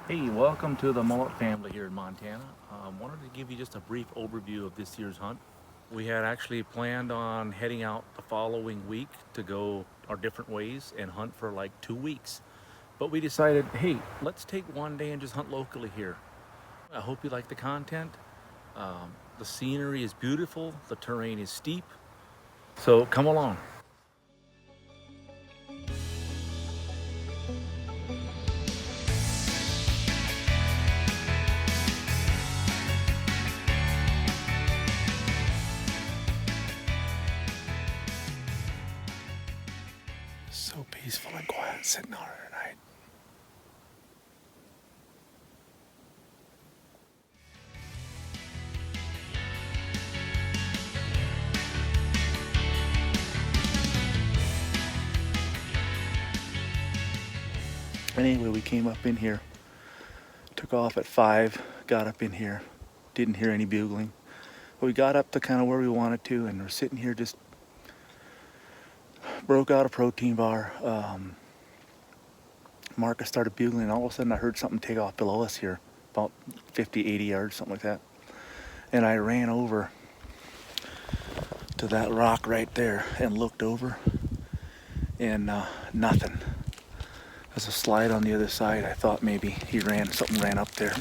Hey, welcome to the Mullet family here in Montana. Wanted to give you just a brief overview of this year's hunt. We had actually planned on heading out the following week to go our different ways and hunt for like 2 weeks. But we decided, hey, let's take one day and just hunt locally here. I hope you like the content. The scenery is beautiful, the terrain is steep, so come along. So peaceful and quiet sitting out here tonight. Anyway, we came up in here, took off at 5, got up in here, didn't hear any bugling. But we got up to kind of where we wanted to, and we're sitting here, just broke out a protein bar. Marcus started bugling, and all of a sudden I heard something take off below us here, about 50, 80 yards, something like that. And I ran over to that rock right there and looked over, and nothing. There's a slide on the other side. I thought maybe something ran up there.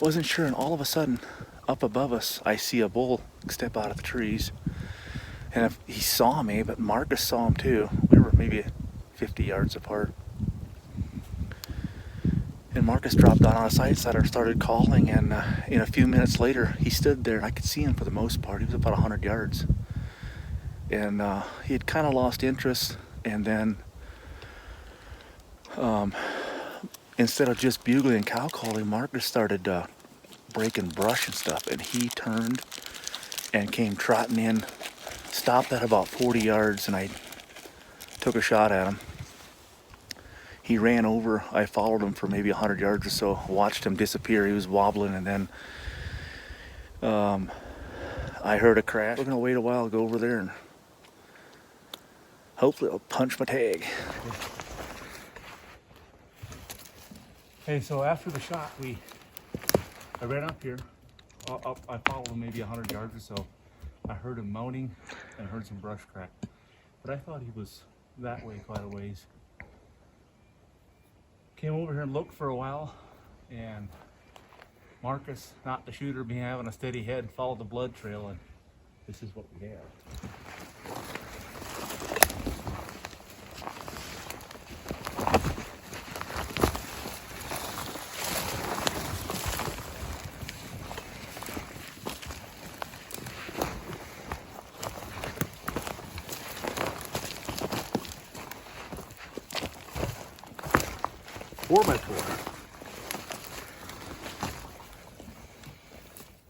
Wasn't sure, and all of a sudden, up above us, I see a bull step out of the trees. And if he saw me, but Marcus saw him too. We were maybe 50 yards apart. And Marcus dropped down on the side, started calling, and in a few minutes later, he stood there, and I could see him for the most part. He was about 100 yards. And he had kind of lost interest, and then instead of just bugling and cow calling, Marcus started breaking brush and stuff, and he turned and came trotting in, stopped at about 40 yards, and I took a shot at him. He ran over. I followed him for maybe 100 yards or so, watched him disappear. He was wobbling, and then I heard a crash. We're gonna wait a while, go over there, and hopefully it'll punch my tag. Hey, so after the shot, I ran up here. I followed him maybe 100 yards or so. I heard him moaning and heard some brush crack, but I thought he was that way quite a ways. Came over here and looked for a while, and Marcus, not the shooter, being having a steady head, followed the blood trail, and this is what we have. 4x4.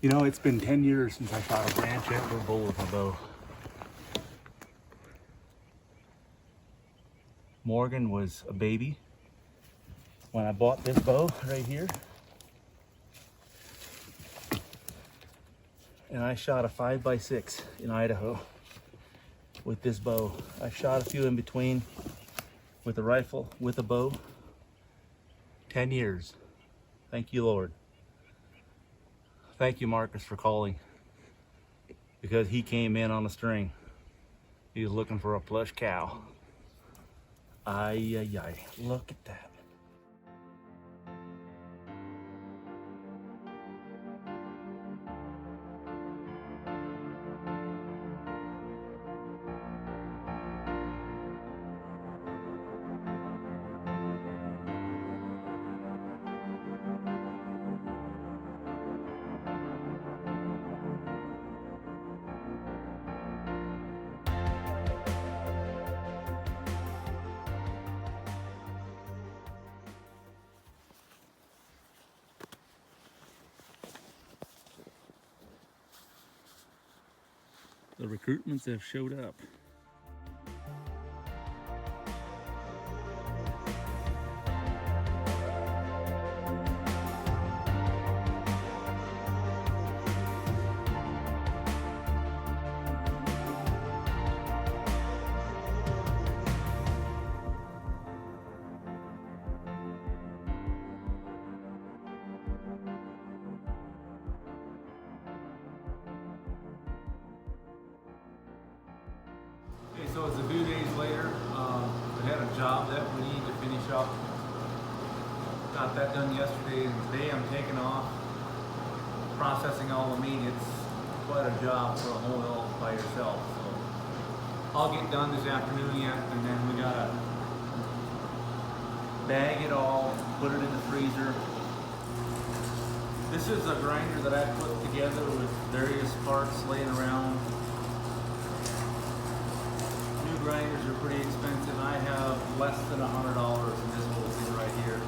You know, it's been 10 years since I shot a branch antler bull with a bow. Morgan was a baby when I bought this bow right here. And I shot a 5x6 in Idaho with this bow. I shot a few in between with a rifle, with a bow. 10 years. Thank you, Lord. Thank you, Marcus, for calling, because he came in on a string. He was looking for a plush cow. Ay, ay, ay. Look at that. The recruitments have showed up. outlet we need to finish up. Got that done yesterday, and today I'm taking off, processing all the meat. It's quite a job for a whole hill by yourself. So I'll get done this afternoon yet, and then we gotta bag it all, put it in the freezer. This is a grinder that I put together with various parts laying around. New grinders are pretty expensive. I have less than $100 in this little thing right here.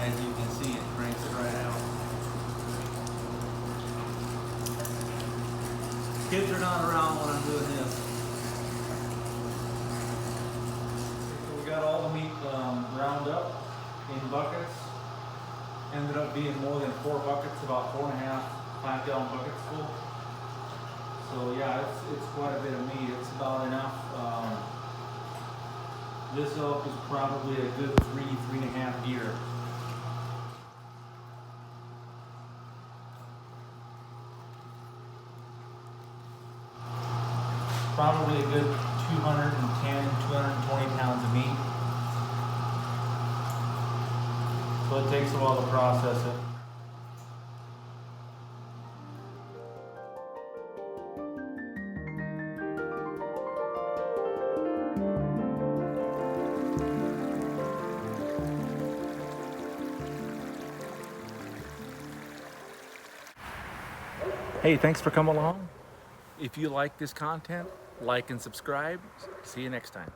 As you can see, it cranks it right out. Kids are not around when I'm doing this. So we got all the meat ground up in buckets. Ended up being more than 4 buckets, about 4.5 5-gallon buckets full. So yeah, it's quite a bit of meat. It's about enough. This elk is probably a good 3.5 year. Probably a good 210, 220 pounds of meat. So it takes a while to process it. Hey, thanks for coming along. If you like this content, like and subscribe. See you next time.